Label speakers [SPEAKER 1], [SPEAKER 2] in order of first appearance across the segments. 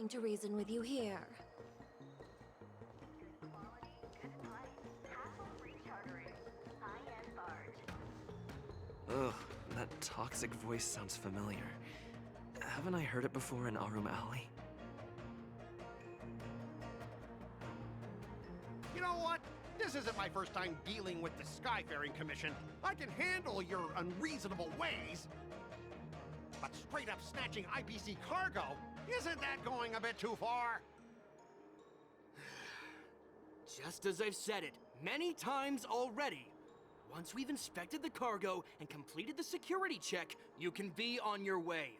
[SPEAKER 1] trying to reason with you here.
[SPEAKER 2] Ugh, that toxic voice sounds familiar. Haven't I heard it before in Arum Alley?
[SPEAKER 3] You know what? This isn't my first time dealing with the Skyfaring Commission. I can handle your unreasonable ways. But straight up snatching IPC cargo, isn't that going a bit too far?
[SPEAKER 4] Just as I've said it many times already. Once we've inspected the cargo and completed the security check, you can be on your way.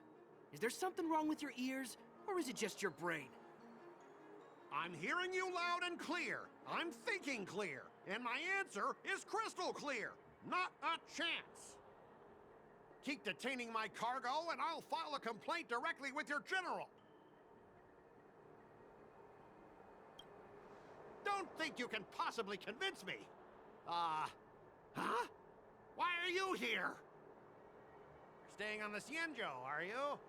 [SPEAKER 4] Is there something wrong with your ears, or is it just your brain?
[SPEAKER 3] I'm hearing you loud and clear. I'm thinking clear. And my answer is crystal clear. Not a chance. Keep detaining my cargo, and I'll file a complaint directly with your general. Don't think you can possibly convince me. Huh? Why are you here? You're staying on the Cienjo, are you?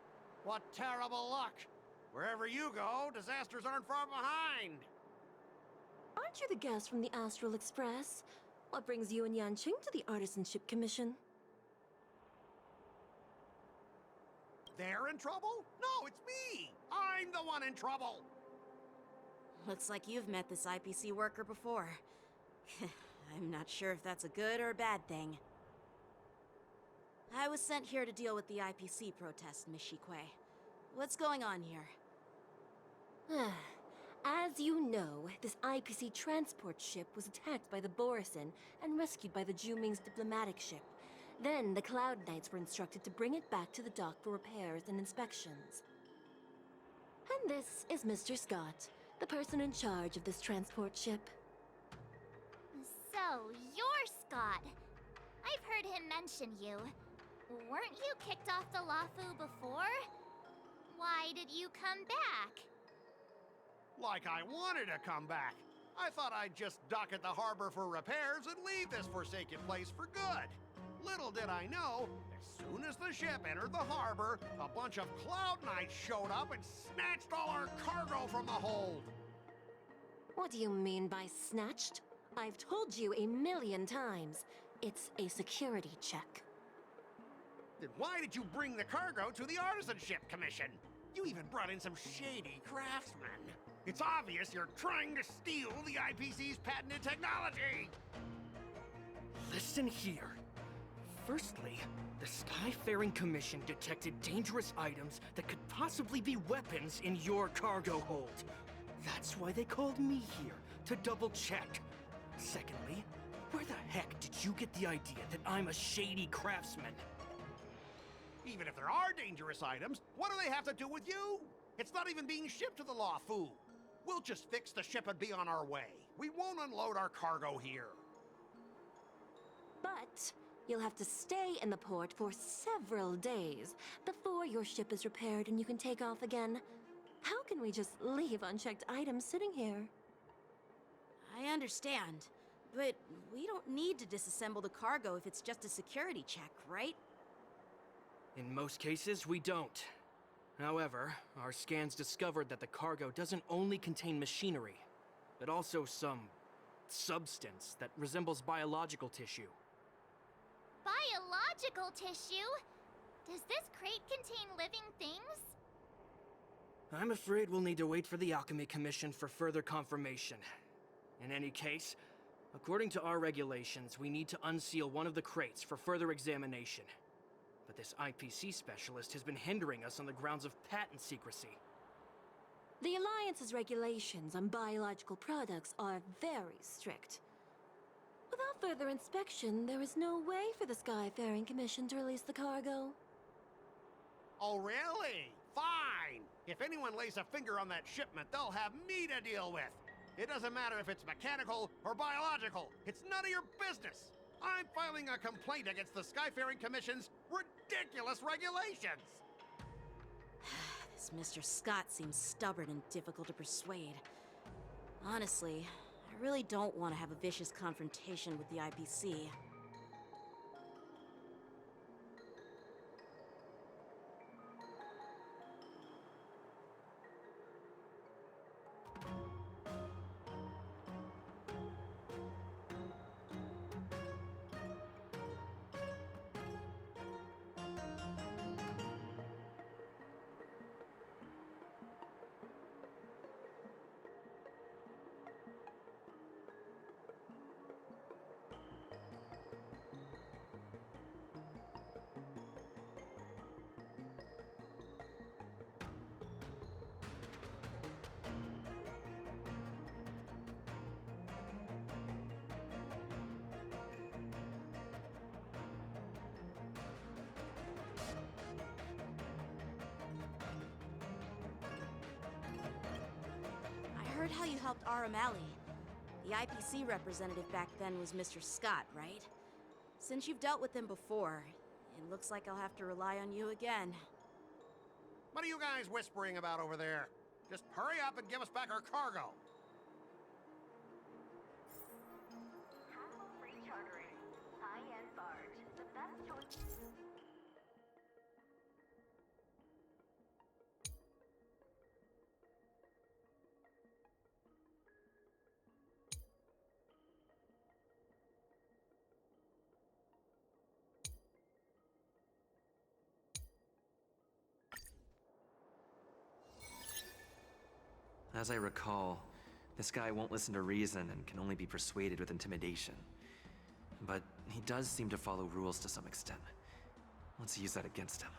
[SPEAKER 3] What terrible luck. Wherever you go, disasters aren't far behind.
[SPEAKER 1] Aren't you the guest from the Astral Express? What brings you and Yanqing to the Artisanship Commission?
[SPEAKER 3] They're in trouble? No, it's me! I'm the one in trouble!
[SPEAKER 5] Looks like you've met this IPC worker before. I'm not sure if that's a good or a bad thing. I was sent here to deal with the IPC protest, Miss Shikue. What's going on here?
[SPEAKER 1] As you know, this IPC transport ship was attacked by the Borisin and rescued by the Juming's diplomatic ship. Then the Cloud Knights were instructed to bring it back to the dock for repairs and inspections. And this is Mr. Scott, the person in charge of this transport ship.
[SPEAKER 6] So, you're Scott. I've heard him mention you. Weren't you kicked off the Lafu before? Why did you come back?
[SPEAKER 3] Like I wanted to come back. I thought I'd just dock at the harbor for repairs and leave this forsaken place for good. Little did I know, as soon as the ship entered the harbor, a bunch of Cloud Knights showed up and snatched all our cargo from the hold.
[SPEAKER 1] What do you mean by snatched? I've told you 1,000,000 times. It's a security check.
[SPEAKER 3] Then why did you bring the cargo to the Artisanship Commission? You even brought in some shady craftsmen. It's obvious you're trying to steal the IPC's patented technology!
[SPEAKER 4] Listen here. Firstly, the Skyfaring Commission detected dangerous items that could possibly be weapons in your cargo hold. That's why they called me here, to double-check. Secondly, where the heck did you get the idea that I'm a shady craftsman?
[SPEAKER 3] Even if there are dangerous items, what do they have to do with you? It's not even being shipped to the Lafu. We'll just fix the ship and be on our way. We won't unload our cargo here.
[SPEAKER 1] But you'll have to stay in the port for several days before your ship is repaired and you can take off again. How can we just leave unchecked items sitting here?
[SPEAKER 5] I understand, but we don't need to disassemble the cargo if it's just a security check, right?
[SPEAKER 4] In most cases, we don't. However, our scans discovered that the cargo doesn't only contain machinery, but also some substance that resembles biological tissue.
[SPEAKER 6] Biological tissue? Does this crate contain living things?
[SPEAKER 4] I'm afraid we'll need to wait for the Alchemy Commission for further confirmation. In any case, according to our regulations, we need to unseal one of the crates for further examination. But this IPC specialist has been hindering us on the grounds of patent secrecy.
[SPEAKER 1] The Alliance's regulations on biological products are very strict. Without further inspection, there is no way for the Skyfaring Commission to release the cargo.
[SPEAKER 3] Oh, really? Fine! If anyone lays a finger on that shipment, they'll have me to deal with. It doesn't matter if it's mechanical or biological. It's none of your business. I'm filing a complaint against the Skyfaring Commission's ridiculous regulations.
[SPEAKER 5] This Mr. Scott seems stubborn and difficult to persuade. Honestly, I really don't want to have a vicious confrontation with the IPC. heard how you helped Aramali. The IPC representative back then was Mr. Scott, right? Since you've dealt with him before, it looks like I'll have to rely on you again.
[SPEAKER 3] What are you guys whispering about over there? Just hurry up and give us back our cargo.
[SPEAKER 7] Hassle-free chartering. High-end barge. The best choice.
[SPEAKER 2] As I recall, this guy won't listen to reason and can only be persuaded with intimidation. But he does seem to follow rules to some extent. Let's use that against him.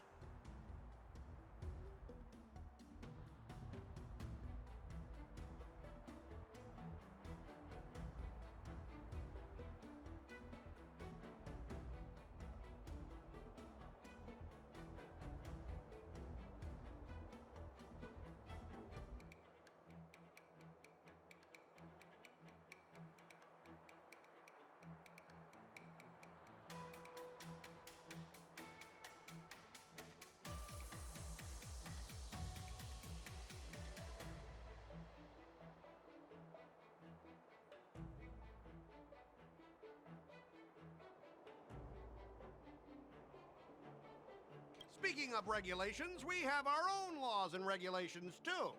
[SPEAKER 3] Speaking of regulations, we have our own laws and regulations too.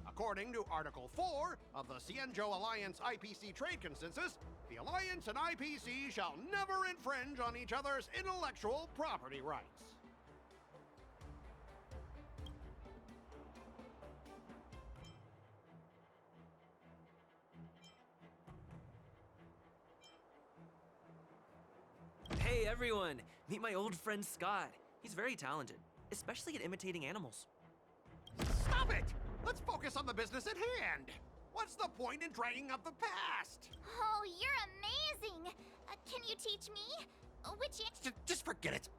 [SPEAKER 3] According to Article 4 of the Cienjo Alliance IPC Trade Consensus, the Alliance and IPC shall never infringe on each other's intellectual property rights.
[SPEAKER 2] Hey everyone! Meet my old friend Scott. He's very talented, especially at imitating animals.
[SPEAKER 3] Stop it! Let's focus on the business at hand. What's the point in dragging up the past?
[SPEAKER 6] Oh, you're amazing! Can you teach me?
[SPEAKER 3] Just forget it.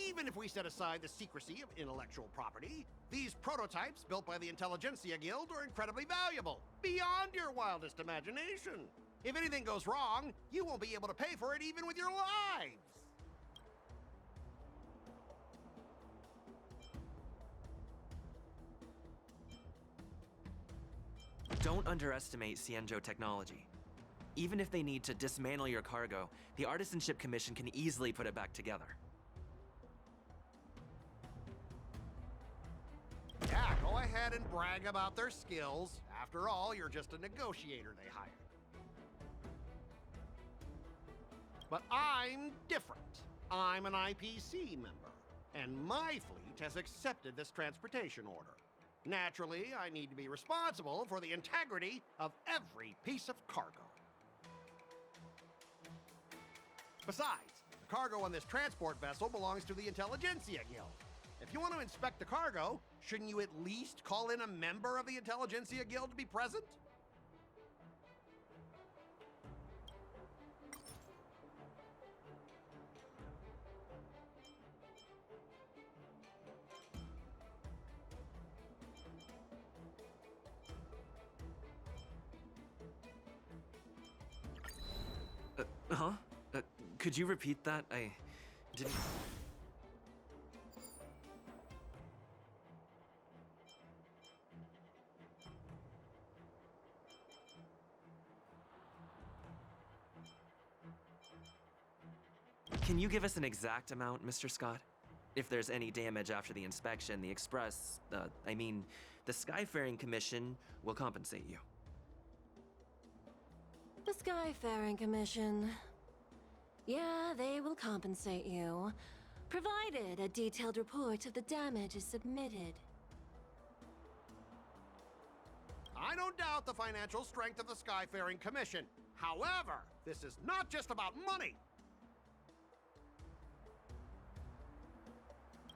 [SPEAKER 3] Even if we set aside the secrecy of intellectual property, these prototypes built by the Intelligentsia Guild are incredibly valuable, beyond your wildest imagination. If anything goes wrong, you won't be able to pay for it even with your lives.
[SPEAKER 2] Don't underestimate Cienjo technology. Even if they need to dismantle your cargo, the Artisanship Commission can easily put it back together.
[SPEAKER 3] Yeah, go ahead and brag about their skills. After all, you're just a negotiator they hired. But I'm different. I'm an IPC member, and my fleet has accepted this transportation order. Naturally, I need to be responsible for the integrity of every piece of cargo. Besides, the cargo on this transport vessel belongs to the Intelligentsia Guild. If you want to inspect the cargo, shouldn't you at least call in a member of the Intelligentsia Guild to be present?
[SPEAKER 2] Huh? Could you repeat that? I didn't... Can you give us an exact amount, Mr. Scott? If there's any damage after the inspection, the Express, the Skyfaring Commission will compensate you.
[SPEAKER 1] The Skyfaring Commission. Yeah, they will compensate you, provided a detailed report of the damage is submitted.
[SPEAKER 3] I don't doubt the financial strength of the Skyfaring Commission. However, this is not just about money.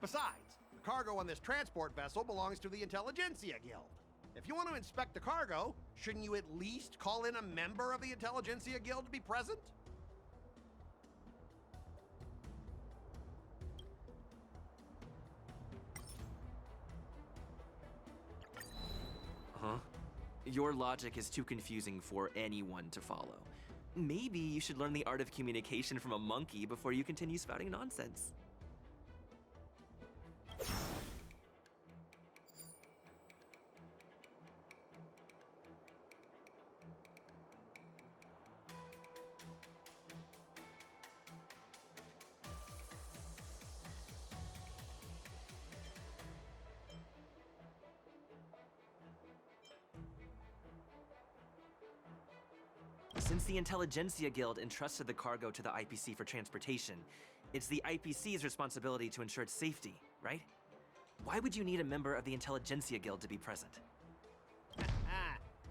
[SPEAKER 3] Besides, the cargo on this transport vessel belongs to the Intelligentsia Guild. If you want to inspect the cargo, shouldn't you at least call in a member of the Intelligentsia Guild to be present?
[SPEAKER 2] Your logic is too confusing for anyone to follow. Maybe you should learn the art of communication from a monkey before you continue spouting nonsense. Since the Intelligentsia Guild entrusted the cargo to the IPC for transportation, it's the IPC's responsibility to ensure its safety, right? Why would you need a member of the Intelligentsia Guild to be present?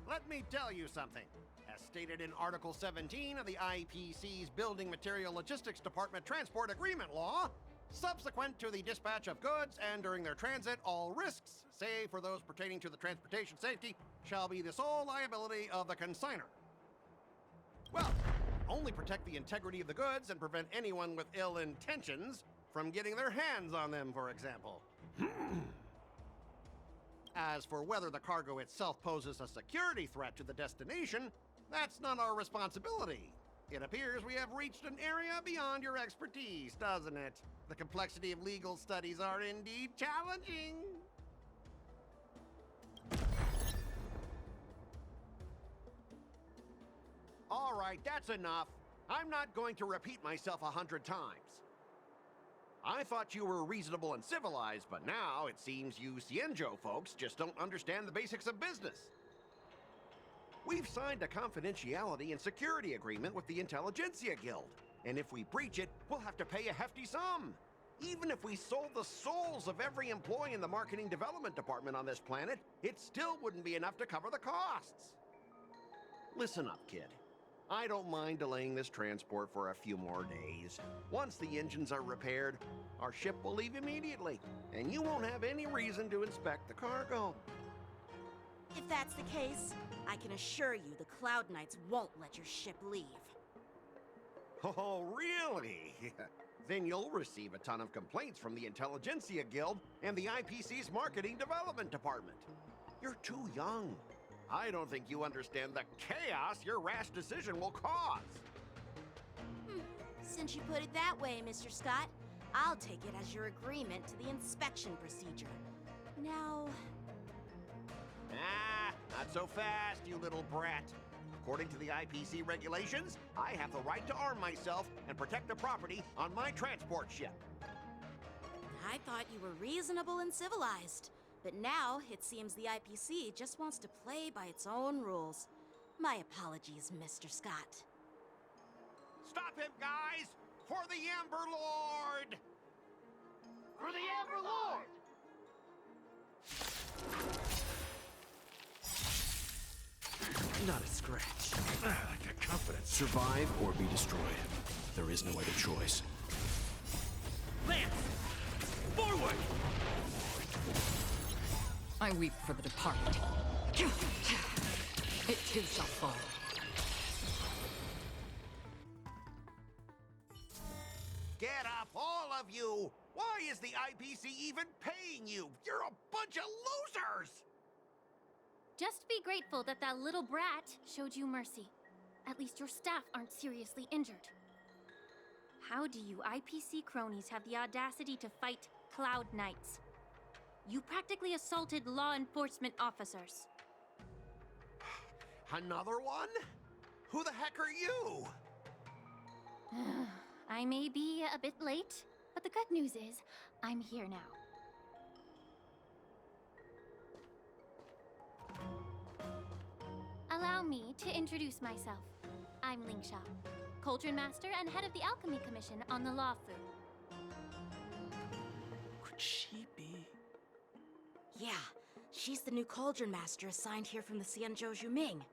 [SPEAKER 3] Let me tell you something. As stated in Article 17 of the IPC's Building Material Logistics Department Transport Agreement Law, subsequent to the dispatch of goods and during their transit, all risks, save for those pertaining to the transportation safety, shall be the sole liability of the consignor. Well, only protect the integrity of the goods and prevent anyone with ill intentions from getting their hands on them, for example. As for whether the cargo itself poses a security threat to the destination, that's not our responsibility. It appears we have reached an area beyond your expertise, doesn't it? The complexity of legal studies are indeed challenging. All right, that's enough. I'm not going to repeat myself 100 times. I thought you were reasonable and civilized, but now it seems you Cienjo folks just don't understand the basics of business. We've signed a confidentiality and security agreement with the Intelligentsia Guild, and if we breach it, we'll have to pay a hefty sum. Even if we sold the souls of every employee in the Marketing Development Department on this planet, it still wouldn't be enough to cover the costs. Listen up, kid. I don't mind delaying this transport for a few more days. Once the engines are repaired, our ship will leave immediately, and you won't have any reason to inspect the cargo.
[SPEAKER 5] If that's the case, I can assure you the Cloud Knights won't let your ship leave.
[SPEAKER 3] Oh, really? Then you'll receive a ton of complaints from the Intelligentsia Guild and the IPC's Marketing Development Department. You're too young. I don't think you understand the chaos your rash decision will cause.
[SPEAKER 5] Since you put it that way, Mr. Scott, I'll take it as your agreement to the inspection procedure. Now...
[SPEAKER 3] Not so fast, you little brat. According to the IPC regulations, I have the right to arm myself and protect the property on my transport ship.
[SPEAKER 5] I thought you were reasonable and civilized. But now, it seems the IPC just wants to play by its own rules. My apologies, Mr. Scott.
[SPEAKER 3] Stop him, guys! For the Amber Lord!
[SPEAKER 8] For the Amber Lord!
[SPEAKER 2] Not a scratch.
[SPEAKER 8] I like that confidence. Survive or be destroyed. There is no other choice.
[SPEAKER 4] Lance! Forward!
[SPEAKER 9] I weep for the departed. It too shall fall.
[SPEAKER 3] Get up, all of you! Why is the IPC even paying you? You're a bunch of losers!
[SPEAKER 6] Just be grateful that that little brat showed you mercy. At least your staff aren't seriously injured. How do you IPC cronies have the audacity to fight Cloud Knights? You practically assaulted law enforcement officers.
[SPEAKER 3] Another one? Who the heck are you?
[SPEAKER 6] I may be a bit late, but the good news is, I'm here now. Allow me to introduce myself. I'm Ling Sha, Cauldron Master and head of the Alchemy Commission on the Lawfu.
[SPEAKER 8] Could she be?
[SPEAKER 5] Yeah, she's the new Cauldron Master assigned here from the Cianzhou Zhuming.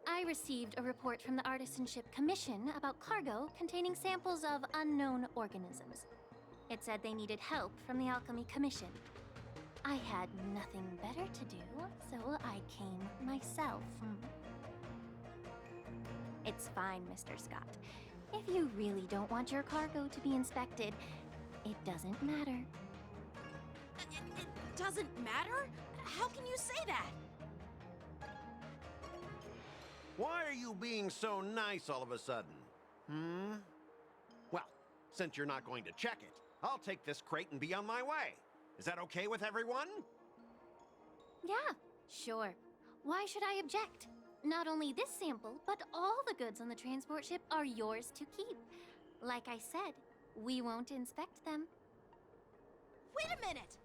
[SPEAKER 6] I received a report from the Artisanship Commission about cargo containing samples of unknown organisms. It said they needed help from the Alchemy Commission. I had nothing better to do, so I came myself. It's fine, Mr. Scott. If you really don't want your cargo to be inspected, it doesn't matter.
[SPEAKER 5] It doesn't matter? How can you say that?
[SPEAKER 3] Why are you being so nice all of a sudden? Well, since you're not going to check it, I'll take this crate and be on my way. Is that okay with everyone?
[SPEAKER 6] Yeah, sure. Why should I object? Not only this sample, but all the goods on the transport ship are yours to keep. Like I said, we won't inspect them.
[SPEAKER 5] Wait a minute!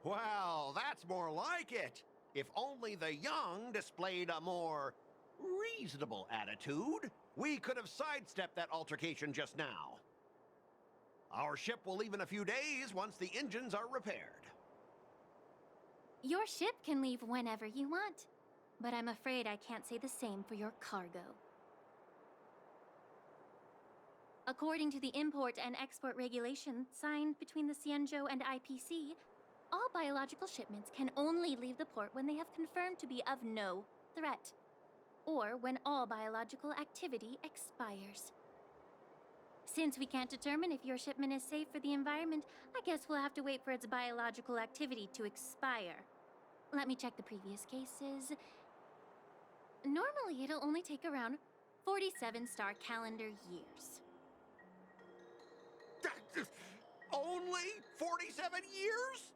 [SPEAKER 3] Well, that's more like it. If only the young displayed a more reasonable attitude, we could have sidestepped that altercation just now. Our ship will leave in a few days once the engines are repaired.
[SPEAKER 6] Your ship can leave whenever you want, but I'm afraid I can't say the same for your cargo. According to the import and export regulations signed between the Xianzhou and IPC, all biological shipments can only leave the port when they have confirmed to be of no threat, or when all biological activity expires. Since we can't determine if your shipment is safe for the environment, I guess we'll have to wait for its biological activity to expire. Let me check the previous cases. Normally, it'll only take around 47 star calendar years.
[SPEAKER 3] Only 47 years?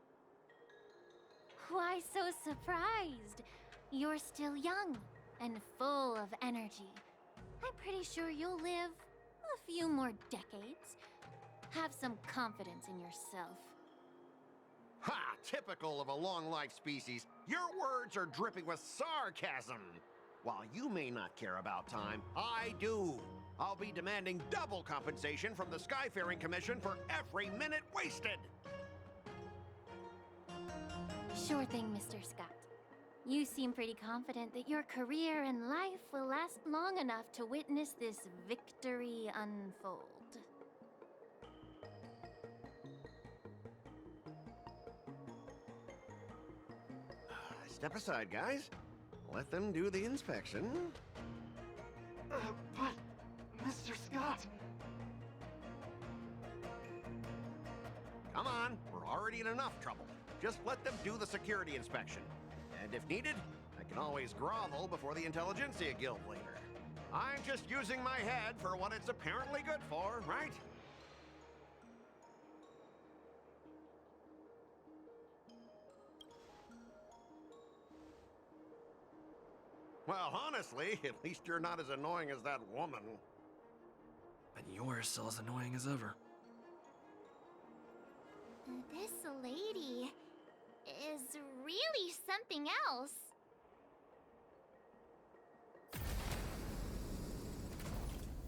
[SPEAKER 6] Why so surprised? You're still young and full of energy. I'm pretty sure you'll live a few more decades. Have some confidence in yourself.
[SPEAKER 3] Ha! Typical of a long-life species. Your words are dripping with sarcasm. While you may not care about time, I do. I'll be demanding double compensation from the Skyfaring Commission for every minute wasted.
[SPEAKER 6] Sure thing, Mr. Scott. You seem pretty confident that your career and life will last long enough to witness this victory unfold.
[SPEAKER 3] Step aside, guys. Let them do the inspection.
[SPEAKER 10] But, Mr. Scott...
[SPEAKER 3] Come on, we're already in enough trouble. Just let them do the security inspection. And if needed, I can always grovel before the Intelligentsia Guild later. I'm just using my head for what it's apparently good for, right? Well, honestly, at least you're not as annoying as that woman.
[SPEAKER 2] And you're still as annoying as ever.
[SPEAKER 6] This lady is really something else.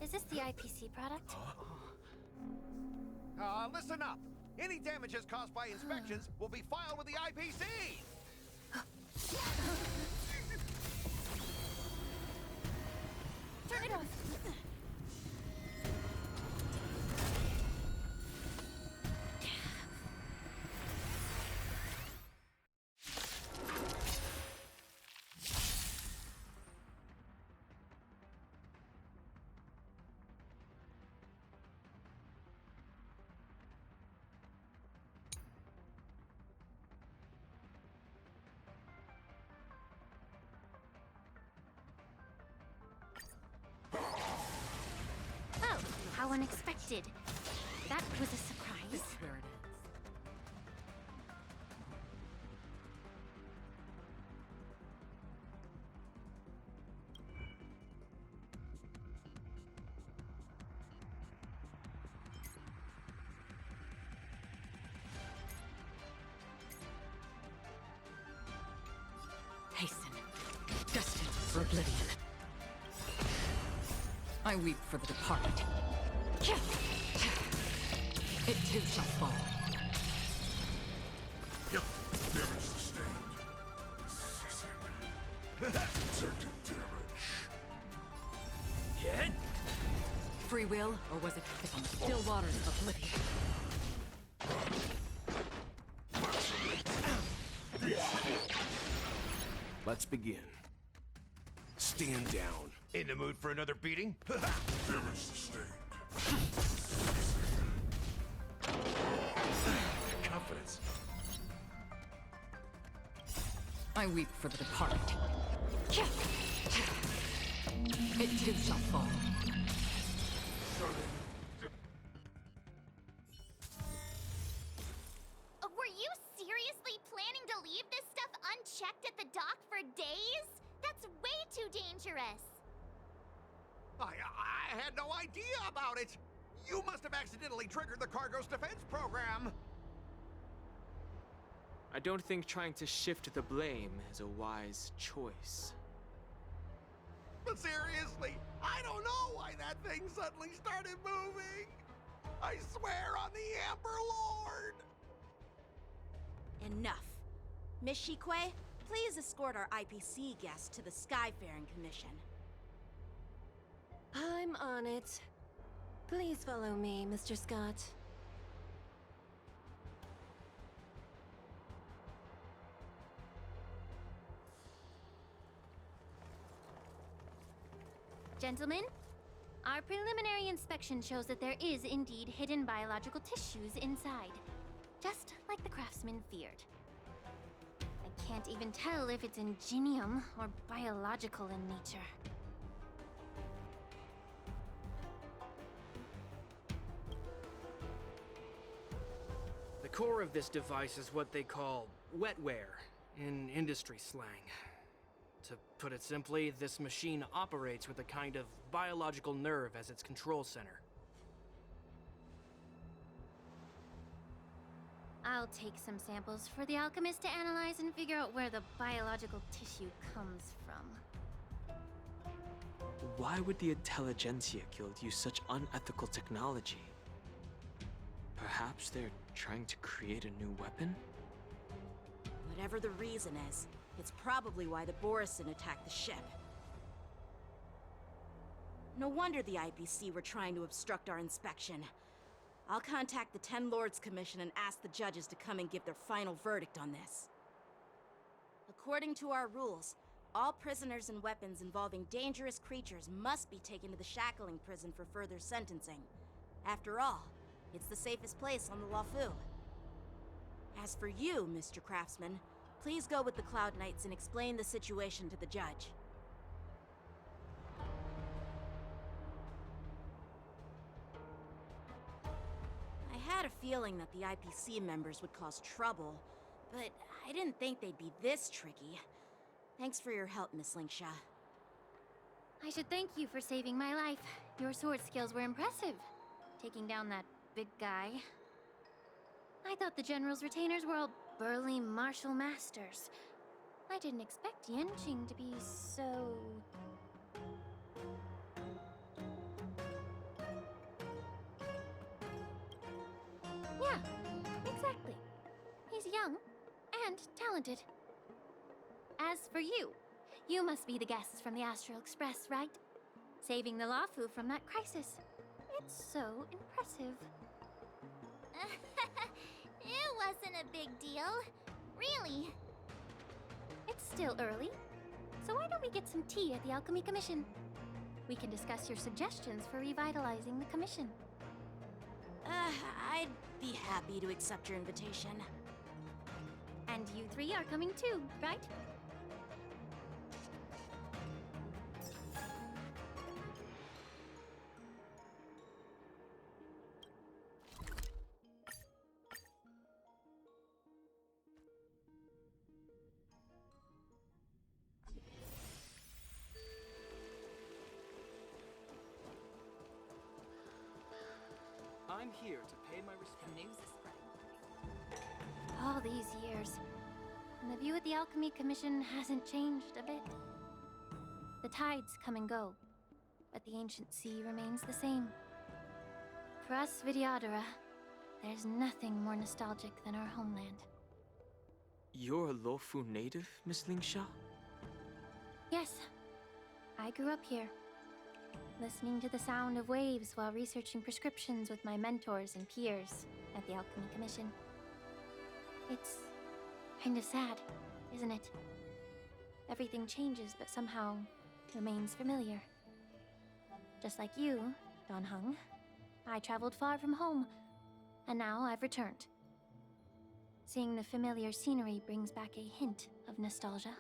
[SPEAKER 6] Is this the IPC product?
[SPEAKER 3] Listen up. Any damages caused by inspections will be filed with the IPC.
[SPEAKER 6] Turn it off. Oh, how unexpected. That was a surprise.
[SPEAKER 9] There it is. Hasten, destined for oblivion. I weep for the departed. It too shall fall.
[SPEAKER 10] Damage sustained. Detected damage.
[SPEAKER 9] Hit? Free will, or was it on the still waters of oblivion?
[SPEAKER 8] Let's begin. Stand down.
[SPEAKER 3] In the mood for another beating?
[SPEAKER 10] Damage sustained.
[SPEAKER 9] I weep for the departed. It too shall fall.
[SPEAKER 6] Were you seriously planning to leave this stuff unchecked at the dock for days? That's way too dangerous.
[SPEAKER 3] I had no idea about it. You must have accidentally triggered the cargo's defense program.
[SPEAKER 11] I don't think trying to shift the blame is a wise choice.
[SPEAKER 3] But seriously, I don't know why that thing suddenly started moving. I swear on the Emperor Lord.
[SPEAKER 5] Enough. Miss Shikwe, please escort our IPC guests to the Skyfaring Commission.
[SPEAKER 1] I'm on it. Please follow me, Mr. Scott.
[SPEAKER 6] Gentlemen, our preliminary inspection shows that there is indeed hidden biological tissues inside, just like the craftsman feared. I can't even tell if it's ingenium or biological in nature.
[SPEAKER 4] The core of this device is what they call wetware in industry slang. To put it simply, this machine operates with a kind of biological nerve as its control center.
[SPEAKER 6] I'll take some samples for the alchemist to analyze and figure out where the biological tissue comes from.
[SPEAKER 11] Why would the Intelligentsia Guild use such unethical technology? Perhaps they're trying to create a new weapon?
[SPEAKER 5] Whatever the reason is, it's probably why the Borison attacked the ship. No wonder the IPC were trying to obstruct our inspection. I'll contact the Ten Lords Commission and ask the judges to come and give their final verdict on this. According to our rules, all prisoners and weapons involving dangerous creatures must be taken to the shackling prison for further sentencing. After all, it's the safest place on the Luofu. As for you, Mr. Craftsman, please go with the Cloud Knights and explain the situation to the judge. I had a feeling that the IPC members would cause trouble, but I didn't think they'd be this tricky. Thanks for your help, Miss Lingsha.
[SPEAKER 6] I should thank you for saving my life. Your sword skills were impressive, taking down that big guy. I thought the General's retainers were all burly martial masters. I didn't expect Yenching to be so... Yeah, exactly. He's young and talented. As for you, you must be the guests from the Astral Express, right? Saving the Luofu from that crisis. It's so impressive. It wasn't a big deal. Really. It's still early, so why don't we get some tea at the Alchemy Commission? We can discuss your suggestions for revitalizing the commission.
[SPEAKER 5] I'd be happy to accept your invitation.
[SPEAKER 6] And you three are coming too, right?
[SPEAKER 4] I'm here to pay my respects.
[SPEAKER 9] News is spreading.
[SPEAKER 6] All these years, and the view at the Alchemy Commission hasn't changed a bit. The tides come and go, but the ancient sea remains the same. For us Vidyadhara, there's nothing more nostalgic than our homeland.
[SPEAKER 11] You're a Luofu native, Miss Lingsha?
[SPEAKER 6] Yes, I grew up here, listening to the sound of waves while researching prescriptions with my mentors and peers at the Alchemy Commission. It's kind of sad, isn't it? Everything changes, but somehow remains familiar. Just like you, Don Hung, I traveled far from home, and now I've returned. Seeing the familiar scenery brings back a hint of nostalgia.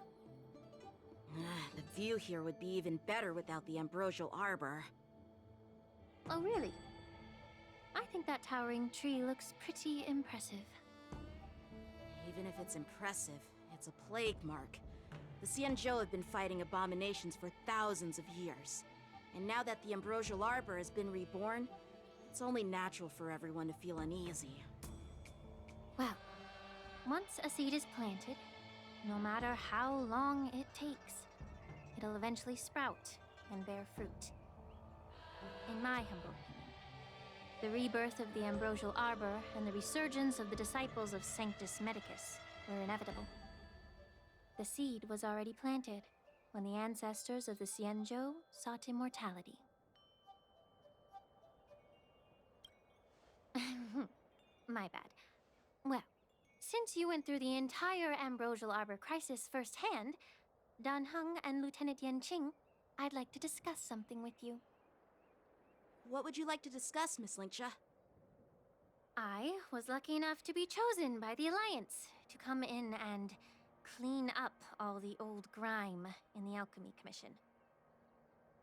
[SPEAKER 5] The view here would be even better without the ambrosial arbor.
[SPEAKER 6] Oh, really? I think that towering tree looks pretty impressive.
[SPEAKER 5] Even if it's impressive, it's a plague mark. The Xianzhou have been fighting abominations for thousands of years. And now that the ambrosial arbor has been reborn, it's only natural for everyone to feel uneasy.
[SPEAKER 6] Well, once a seed is planted, no matter how long it takes, it'll eventually sprout and bear fruit. In my humble opinion, the rebirth of the ambrosial arbor and the resurgence of the disciples of Sanctus Medicus were inevitable. The seed was already planted when the ancestors of the Xianzhou sought immortality. My bad. Well, since you went through the entire ambrosial arbor crisis firsthand, Dan Heng and Lieutenant Yanqing, I'd like to discuss something with you.
[SPEAKER 5] What would you like to discuss, Miss Linksha?
[SPEAKER 6] I was lucky enough to be chosen by the Alliance to come in and clean up all the old grime in the Alchemy Commission.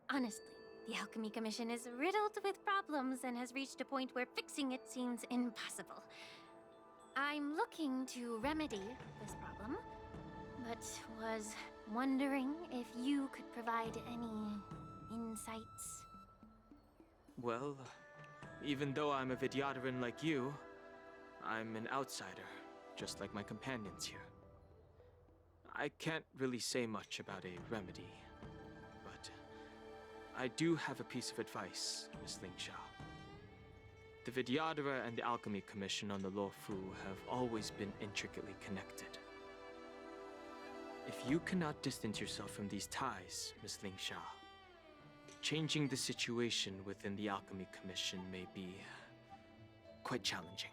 [SPEAKER 6] Honestly, the Alchemy Commission is riddled with problems and has reached a point where fixing it seems impossible. I'm looking to remedy this problem, but was wondering if you could provide any insights.
[SPEAKER 11] Well, even though I'm a Vidyadharan like you, I'm an outsider, just like my companions here. I can't really say much about a remedy, but I do have a piece of advice, Miss Linksha. The Vidyadhara and the Alchemy Commission on the Luofu have always been intricately connected. If you cannot distance yourself from these ties, Miss Linksha, changing the situation within the Alchemy Commission may be quite challenging.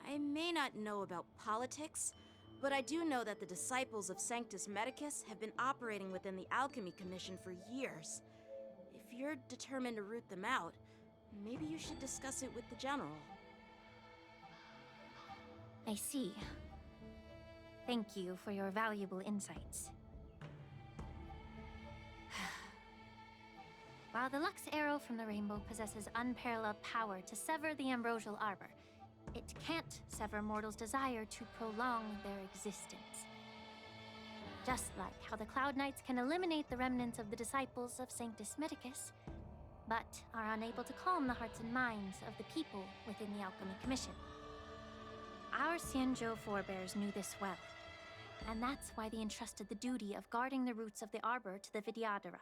[SPEAKER 5] I may not know about politics, but I do know that the disciples of Sanctus Medicus have been operating within the Alchemy Commission for years. If you're determined to root them out, maybe you should discuss it with the General.
[SPEAKER 6] I see. Thank you for your valuable insights. While the Lux Arrow from the Rainbow possesses unparalleled power to sever the ambrosial arbor, it can't sever mortals' desire to prolong their existence. Just like how the Cloud Knights can eliminate the remnants of the disciples of Sanctus Medicus, but are unable to calm the hearts and minds of the people within the Alchemy Commission. Our Xianzhou forebears knew this well, and that's why they entrusted the duty of guarding the roots of the arbor to the Vidyadhara.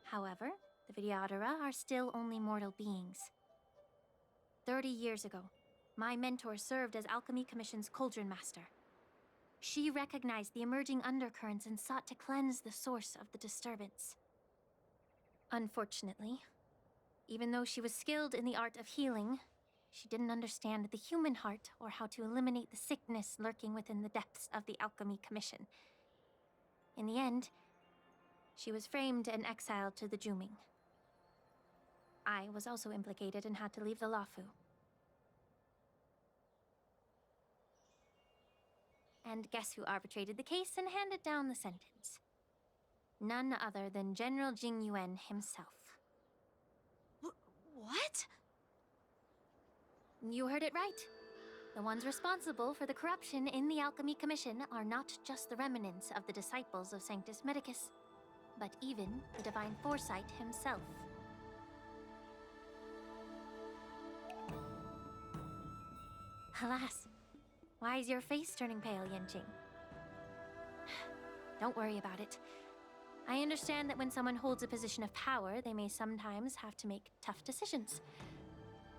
[SPEAKER 6] However, the Vidyadhara are still only mortal beings. 30 years ago, my mentor served as Alchemy Commission's Cauldron Master. She recognized the emerging undercurrents and sought to cleanse the source of the disturbance. Unfortunately, even though she was skilled in the art of healing, she didn't understand the human heart or how to eliminate the sickness lurking within the depths of the Alchemy Commission. In the end, she was framed and exiled to the Juming. I was also implicated and had to leave the Luofu. And guess who arbitrated the case and handed down the sentence? None other than General Jing Yuan himself.
[SPEAKER 5] What?
[SPEAKER 6] You heard it right. The ones responsible for the corruption in the Alchemy Commission are not just the remnants of the disciples of Sanctus Medicus, but even the Divine Foresight himself. Alas, why is your face turning pale, Yanqing? Don't worry about it. I understand that when someone holds a position of power, they may sometimes have to make tough decisions.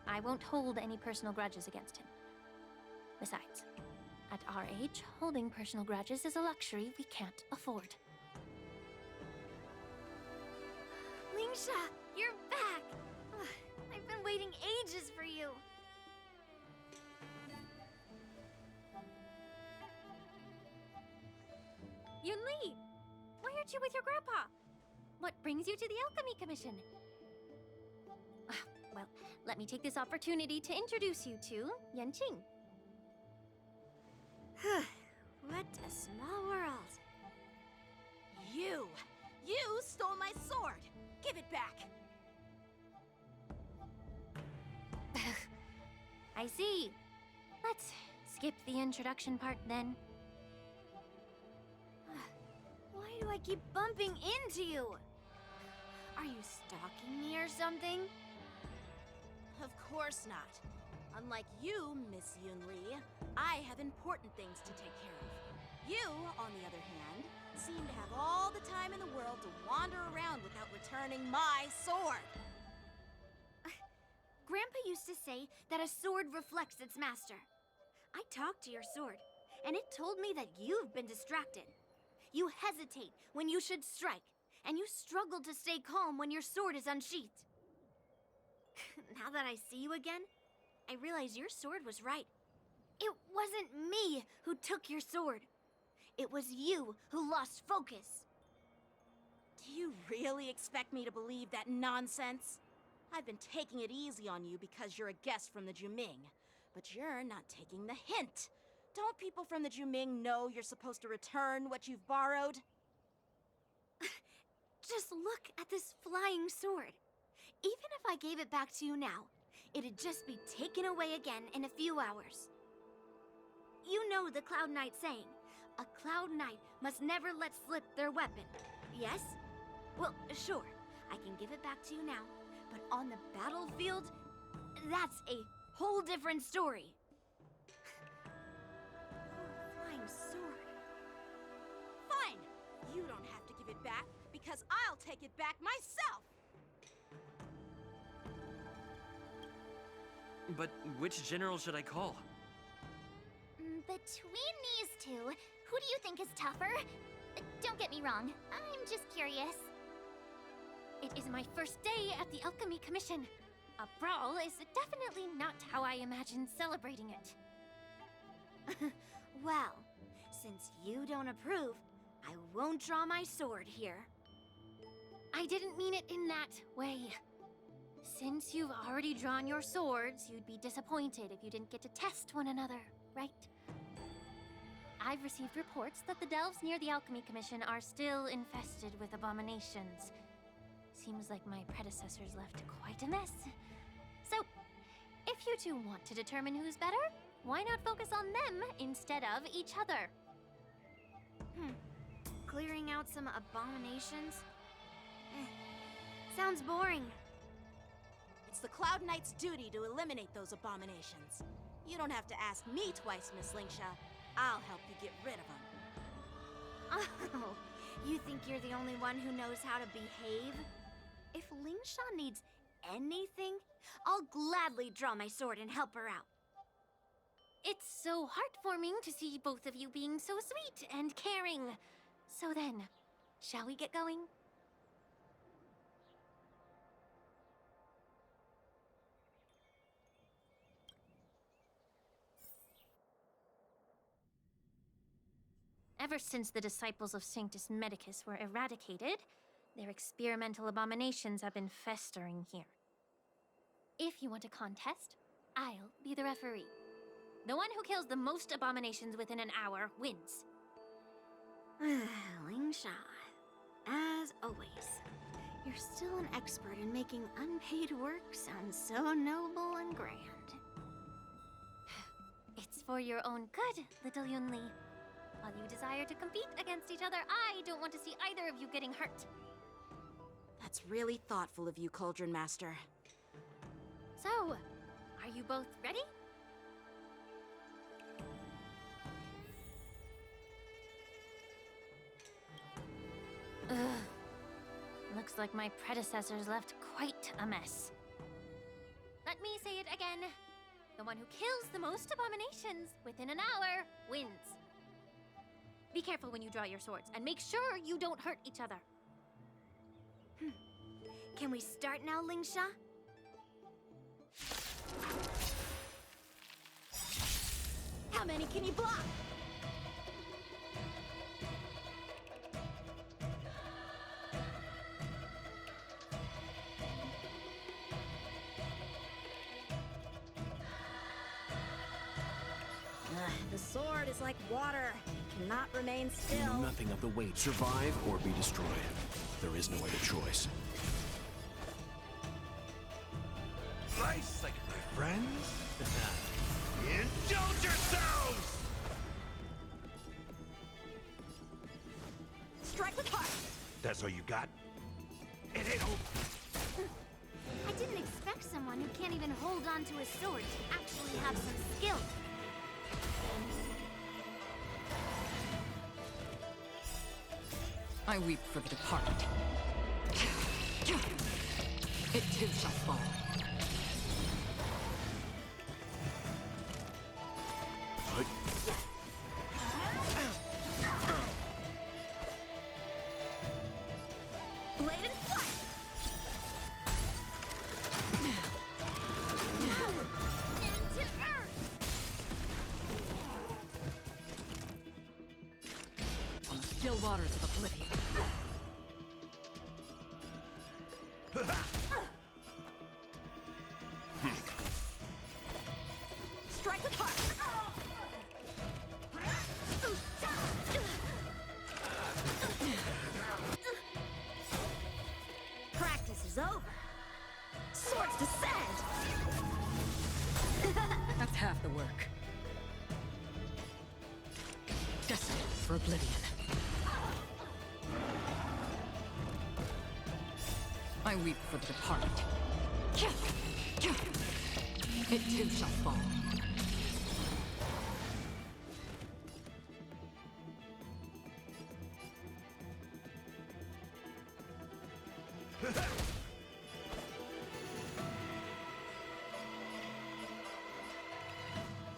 [SPEAKER 6] I won't hold any personal grudges against him. Besides, at our age, holding personal grudges is a luxury we can't afford.
[SPEAKER 12] Linksha, you're back! Ugh, I've been waiting ages for you.
[SPEAKER 6] Yunli! Why aren't you with your grandpa? What brings you to the Alchemy Commission? Well, let me take this opportunity to introduce you to Yanqing. I see. Let's skip the introduction part then.
[SPEAKER 12] Why do I keep bumping into you? Are you stalking me or something?
[SPEAKER 5] Of course not. Unlike you, Miss Yunli, I have important things to take care of. You, on the other hand, seem to have all the time in the world to wander around without returning my sword.
[SPEAKER 12] Grandpa used to say that a sword reflects its master. I talked to your sword, and it told me that you've been distracted. You hesitate when you should strike, and you struggle to stay calm when your sword is unsheathed. Now that I see you again, I realize your sword was right. It wasn't me who took your sword. It was you who lost focus.
[SPEAKER 5] Do you really expect me to believe that nonsense? I've been taking it easy on you because you're a guest from the Juming, but you're not taking the hint. Don't people from the Juming know you're supposed to return what you've borrowed?
[SPEAKER 12] Just look at this flying sword. Even if I gave it back to you now, it'd just be taken away again in a few hours. You know the Cloud Knight saying, a Cloud Knight must never let slip their weapon, yes? Well, sure, I can give it back to you now, but on the battlefield, that's a whole different story. Flying sword.
[SPEAKER 5] Fine! You don't have to give it back, because I'll take it back myself!
[SPEAKER 2] But which general should I call?
[SPEAKER 6] Between these two, who do you think is tougher? Don't get me wrong, I'm just curious. It is my first day at the Alchemy Commission. A brawl is definitely not how I imagined celebrating it.
[SPEAKER 12] Well, since you don't approve, I won't draw my sword here.
[SPEAKER 6] I didn't mean it in that way. Since you've already drawn your swords, you'd be disappointed if you didn't get to test one another, right? I've received reports that the delves near the Alchemy Commission are still infested with abominations. Seems like my predecessors left quite a mess. So, if you two want to determine who's better, why not focus on them instead of each other?
[SPEAKER 12] Clearing out some abominations? Sounds boring.
[SPEAKER 5] It's the Cloud Knight's duty to eliminate those abominations. You don't have to ask me twice, Miss Lingsha. I'll help you get rid of them.
[SPEAKER 12] Oh, you think you're the only one who knows how to behave? If Lingsha needs anything, I'll gladly draw my sword and help her out.
[SPEAKER 6] It's so heartwarming to see both of you being so sweet and caring. So then, shall we get going? Ever since the disciples of Sanctus Medicus were eradicated, their experimental abominations have been festering here. If you want a contest, I'll be the referee. The one who kills the most abominations within an hour wins.
[SPEAKER 12] Lingsha, as always, you're still an expert in making unpaid work sound so noble and grand.
[SPEAKER 6] It's for your own good, little Yunli. While you desire to compete against each other, I don't want to see either of you getting hurt.
[SPEAKER 5] That's really thoughtful of you, Cauldron Master.
[SPEAKER 6] So, are you both ready? Ugh. Looks like my predecessors left quite a mess. Let me say it again. The one who kills the most abominations within an hour wins. Be careful when you draw your swords, and make sure you don't hurt each other.
[SPEAKER 12] Can we start now, Lingsha?
[SPEAKER 5] How many can you block? The sword is like water. It cannot remain still.
[SPEAKER 8] Nothing of the weight. Survive or be destroyed. There is no other choice.
[SPEAKER 10] Nice sight, my friends.
[SPEAKER 3] Indulge yourselves!
[SPEAKER 5] Strike with heart!
[SPEAKER 3] That's all you got? It ain't over.
[SPEAKER 12] I didn't expect someone who can't even hold on to a sword to actually have some skill.
[SPEAKER 9] I weep for the departed. It too shall fall.
[SPEAKER 5] Blade and flight!
[SPEAKER 12] Into earth!
[SPEAKER 9] On the still waters of oblivion.
[SPEAKER 5] Strike with heart! Practice is over. Swords descend!
[SPEAKER 9] That's half the work. Destined for oblivion. I weep for the departed. It too shall fall.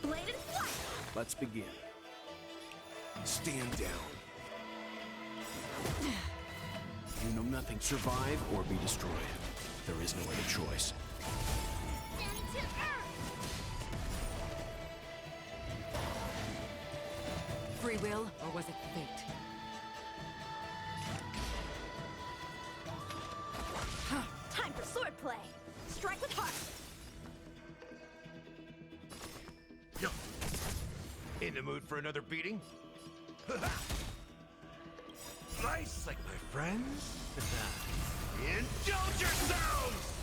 [SPEAKER 5] Blade and flight!
[SPEAKER 8] Let's begin. Stand down. You know nothing. Survive or be destroyed. There is no other choice.
[SPEAKER 12] Into earth!
[SPEAKER 9] Free will, or was it fate?
[SPEAKER 5] Time for swordplay! Strike with heart!
[SPEAKER 3] In the mood for another beating? Nice, like my friends? Indulge yourselves!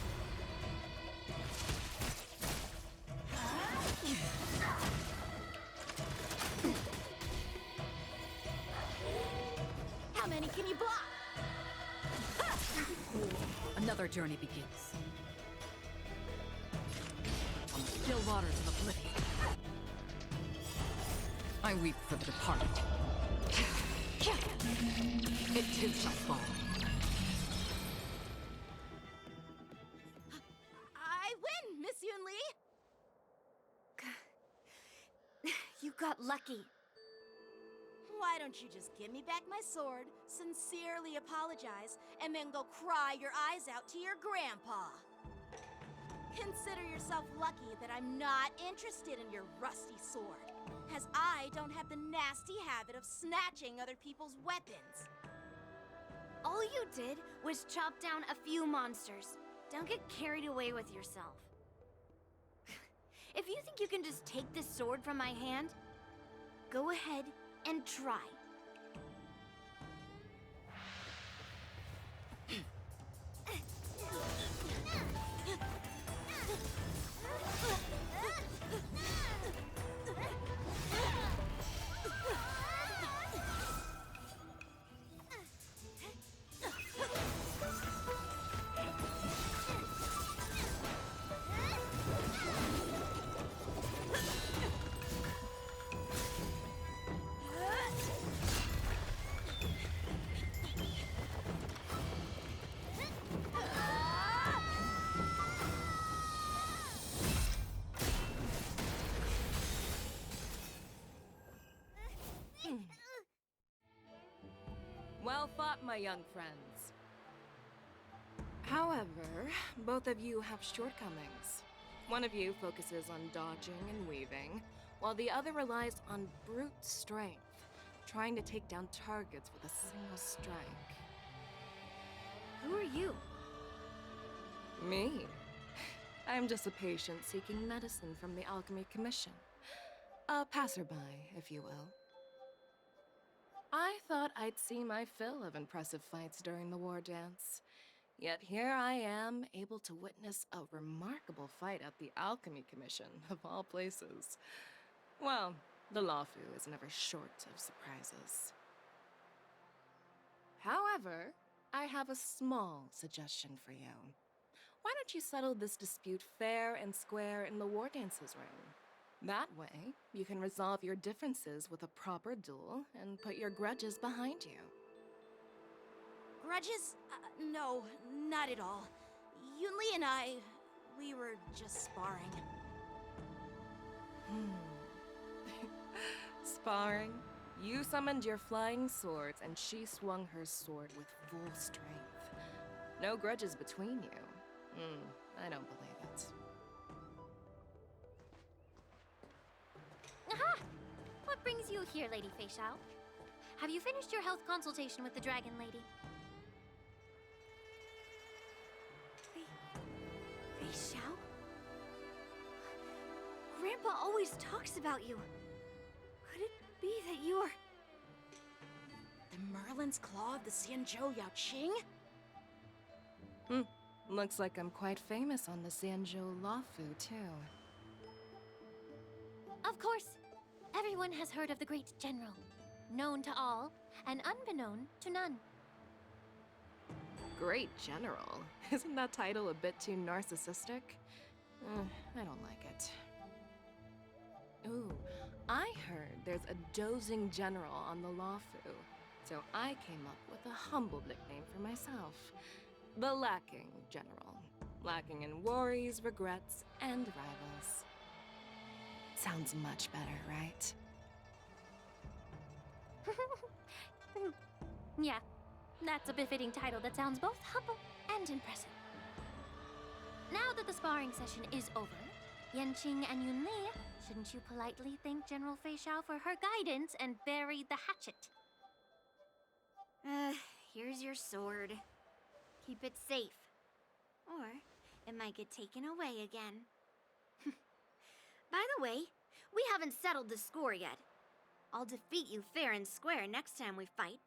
[SPEAKER 5] How many can you block?
[SPEAKER 9] Another journey begins. On the still waters of oblivion. I weep for the departed. It too shall fall.
[SPEAKER 5] I win, Miss Yun Li!
[SPEAKER 12] You got lucky.
[SPEAKER 5] Why don't you just give me back my sword, sincerely apologize, and then go cry your eyes out to your grandpa? Consider yourself lucky that I'm not interested in your rusty sword, as I don't have the nasty habit of snatching other people's weapons.
[SPEAKER 12] All you did was chop down a few monsters. Don't get carried away with yourself. If you think you can just take this sword from my hand, go ahead and try.
[SPEAKER 13] Well fought, my young friends. However, both of you have shortcomings. One of you focuses on dodging and weaving, while the other relies on brute strength, trying to take down targets with a single strike.
[SPEAKER 12] Who are you?
[SPEAKER 13] Me? I'm just a patient seeking medicine from the Alchemy Commission. A passerby, if you will. I thought I'd see my fill of impressive fights during the war dance. Yet here I am, able to witness a remarkable fight at the Alchemy Commission, of all places. Well, the Lawfu is never short of surprises. However, I have a small suggestion for you. Why don't you settle this dispute fair and square in the War Dances room? That way, you can resolve your differences with a proper duel and put your grudges behind you.
[SPEAKER 5] Grudges? No, not at all. Yunli and I, we were just sparring.
[SPEAKER 13] Sparring? You summoned your flying swords and she swung her sword with full strength. No grudges between you. I don't believe it.
[SPEAKER 6] Aha! What brings you here, Lady Fei Xiao? Have you finished your health consultation with the Dragon Lady?
[SPEAKER 12] Fei Xiao? Grandpa always talks about you. Could it be that you're...
[SPEAKER 5] The Merlin's Claw of the Xianzhou Yaoqing?
[SPEAKER 13] Looks like I'm quite famous on the Xianzhou Lawfu, too.
[SPEAKER 6] Of course. Everyone has heard of the great general. Known to all, and unbeknown to none.
[SPEAKER 13] Great General? Isn't that title a bit too narcissistic? I don't like it. Ooh, I heard there's a dozing general on the Lawfu, so I came up with a humble nickname for myself. The Lacking General. Lacking in worries, regrets, and rivals. Sounds much better, right?
[SPEAKER 6] Yeah, that's a befitting title that sounds both humble and impressive. Now that the sparring session is over, Yanqing and Yunli, shouldn't you politely thank General Fei Xiao for her guidance and bury the hatchet?
[SPEAKER 12] Here's your sword. Keep it safe. Or it might get taken away again. By the way, we haven't settled the score yet. I'll defeat you fair and square next time we fight.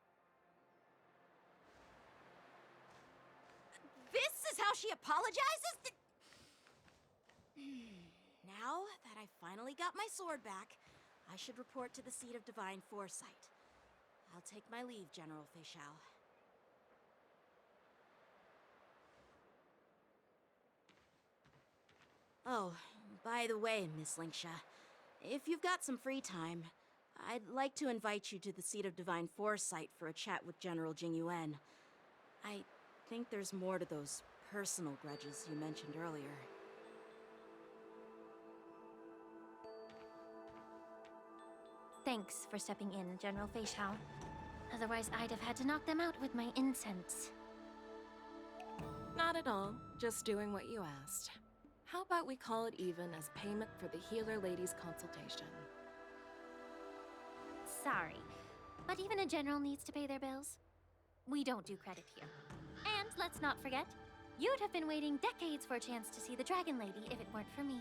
[SPEAKER 5] This is how she apologizes? Now that I finally got my sword back, I should report to the seat of divine foresight. I'll take my leave, General Fei Xiao. Oh, by the way, Miss Linksha, if you've got some free time, I'd like to invite you to the seat of divine foresight for a chat with General Jingyuan. I think there's more to those personal grudges you mentioned earlier.
[SPEAKER 6] Thanks for stepping in, General Fei Xiao. Otherwise, I'd have had to knock them out with my incense.
[SPEAKER 13] Not at all. Just doing what you asked. How about we call it even as payment for the healer lady's consultation?
[SPEAKER 6] Sorry, but even a general needs to pay their bills. We don't do credit here. And let's not forget, you'd have been waiting decades for a chance to see the Dragon Lady if it weren't for me.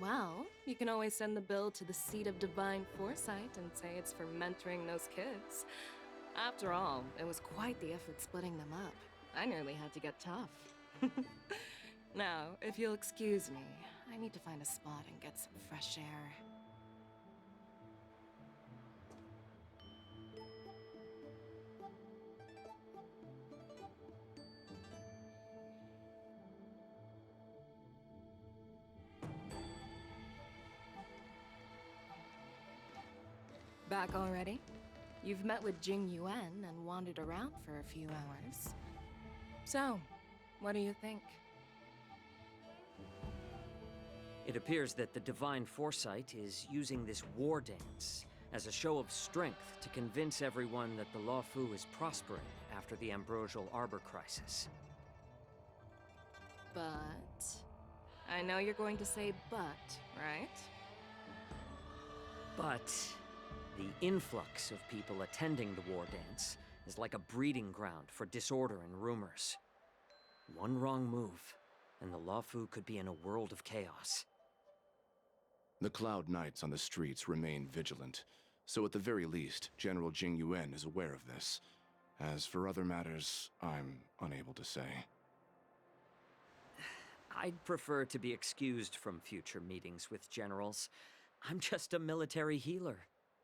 [SPEAKER 13] Well, you can always send the bill to the seat of divine foresight and say it's for mentoring those kids. After all, it was quite the effort splitting them up. I nearly had to get tough. Now, if you'll excuse me, I need to find a spot and get some fresh air. Back already? You've met with Jing Yuan and wandered around for a few hours. So, what do you think?
[SPEAKER 14] It appears that the Divine Foresight is using this war dance as a show of strength to convince everyone that the Lawfu is prospering after the Ambrosial Arbor crisis.
[SPEAKER 13] But... I know you're going to say but, right?
[SPEAKER 14] But the influx of people attending the war dance is like a breeding ground for disorder and rumors. One wrong move, and the Lawfu could be in a world of chaos.
[SPEAKER 8] The Cloud Knights on the streets remain vigilant, so at the very least, General Jingyuan is aware of this. As for other matters, I'm unable to say.
[SPEAKER 14] I'd prefer to be excused from future meetings with generals. I'm just a military healer.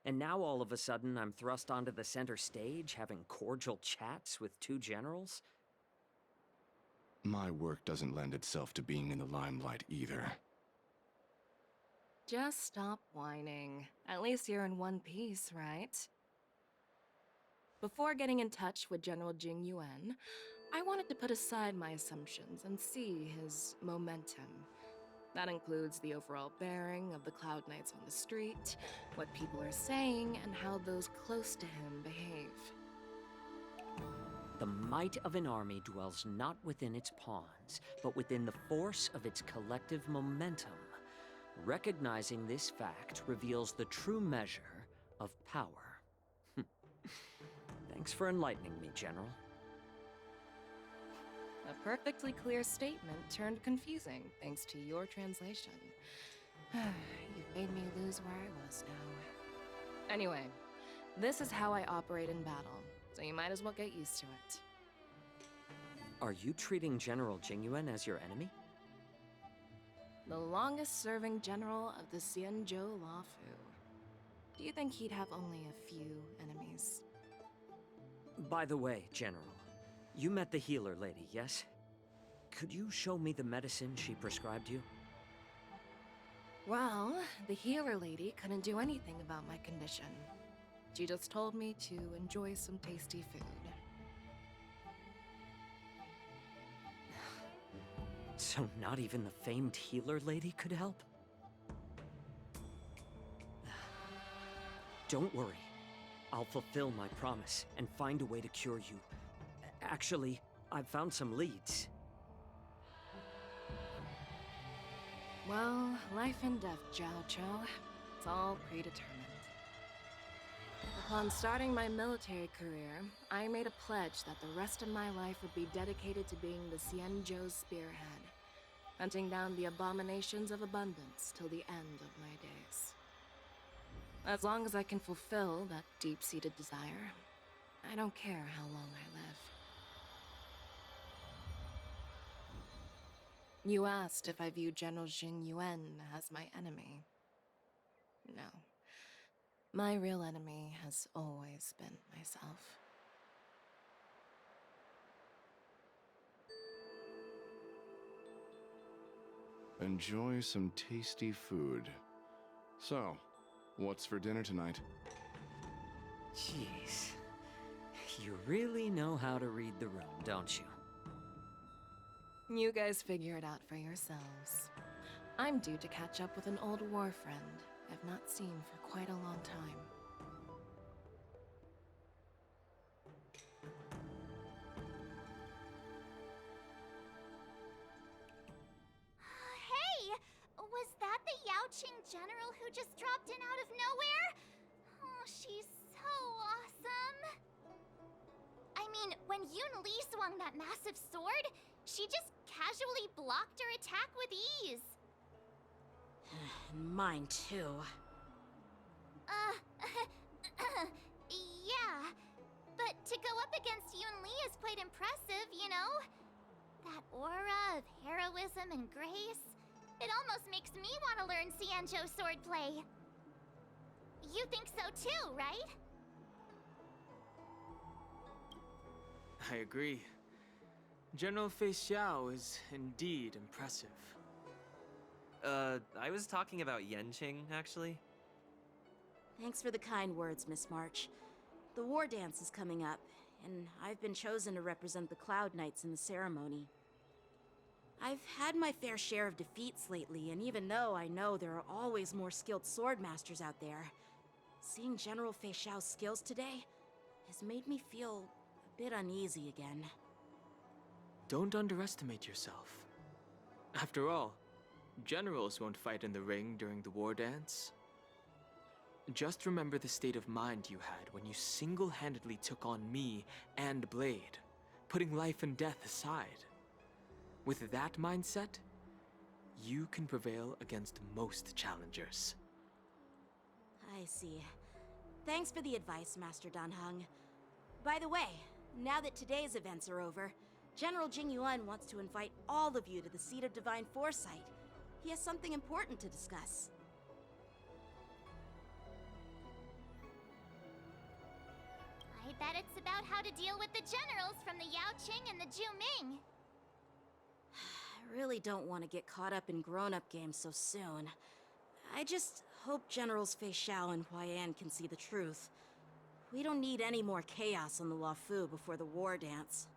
[SPEAKER 14] And now all of a sudden I'm thrust onto the center stage having cordial chats with two generals?
[SPEAKER 8] My work doesn't lend itself to being in the limelight either.
[SPEAKER 13] Just stop whining. At least you're in one piece, right? Before getting in touch with General Jing Yuan, I wanted to put aside my assumptions and see his momentum. That includes the overall bearing of the Cloud Knights on the street, what people are saying, and how those close to him behave.
[SPEAKER 14] The might of an army dwells not within its pawns, but within the force of its collective momentum. Recognizing this fact reveals the true measure of power. Thanks for enlightening me, General.
[SPEAKER 13] A perfectly clear statement turned confusing thanks to your translation. You've made me lose where I was now. Anyway, this is how I operate in battle, so you might as well get used to it.
[SPEAKER 14] Are you treating General Jingyuan as your enemy?
[SPEAKER 13] The longest-serving general of the Xianzhou Luofu. Do you think he'd have only a few enemies?
[SPEAKER 14] By the way, General, you met the healer lady, yes? Could you show me the medicine she prescribed you?
[SPEAKER 13] Well, the healer lady couldn't do anything about my condition. She just told me to enjoy some tasty food.
[SPEAKER 14] So not even the famed healer lady could help? Don't worry. I'll fulfill my promise and find a way to cure you. Actually, I've found some leads.
[SPEAKER 13] Well, life and death, Jiao Cho. It's all predetermined. Upon starting my military career, I made a pledge that the rest of my life would be dedicated to being the Xianzhou spearhead, hunting down the abominations of abundance till the end of my days. As long as I can fulfill that deep-seated desire, I don't care how long I live. You asked if I view General Jing Yuan as my enemy. No. My real enemy has always been myself.
[SPEAKER 8] Enjoy some tasty food. So, what's for dinner tonight?
[SPEAKER 14] Jeez. You really know how to read the room, don't you?
[SPEAKER 13] You guys figure it out for yourselves. I'm due to catch up with an old war friend I've not seen for quite a long time.
[SPEAKER 12] Hey! Was that the Yaoqing general who just dropped in out of nowhere? Oh, she's so awesome! I mean, when Yun Li swung that massive sword, she just casually blocked her attack with ease.
[SPEAKER 5] Mine too.
[SPEAKER 12] Yeah. But to go up against Yun Li is quite impressive, you know? That aura of heroism and grace. It almost makes me want to learn Xianzhou swordplay. You think so too, right?
[SPEAKER 11] I agree. General Fei Xiao is indeed impressive.
[SPEAKER 2] I was talking about Yenqing, actually.
[SPEAKER 5] Thanks for the kind words, Miss March. The war dance is coming up, and I've been chosen to represent the Cloud Knights in the ceremony. I've had my fair share of defeats lately, and even though I know there are always more skilled sword masters out there, seeing General Fei Xiao's skills today has made me feel a bit uneasy again.
[SPEAKER 11] Don't underestimate yourself. After all, generals won't fight in the ring during the war dance. Just remember the state of mind you had when you single-handedly took on me and Blade, putting life and death aside. With that mindset, you can prevail against most challengers.
[SPEAKER 5] I see. Thanks for the advice, Master Danheng. By the way, Now that today's events are over, General Jingyuan wants to invite all of you to the Seat of Divine Foresight. He has something important to discuss.
[SPEAKER 12] I bet it's about how to deal with the generals from the Yaoqing and the Juming.
[SPEAKER 5] I really don't want to get caught up in grown-up games so soon. I just hope Generals Fei Xiao and Huaiyan can see the truth. We don't need any more chaos on the Luofu before the war dance.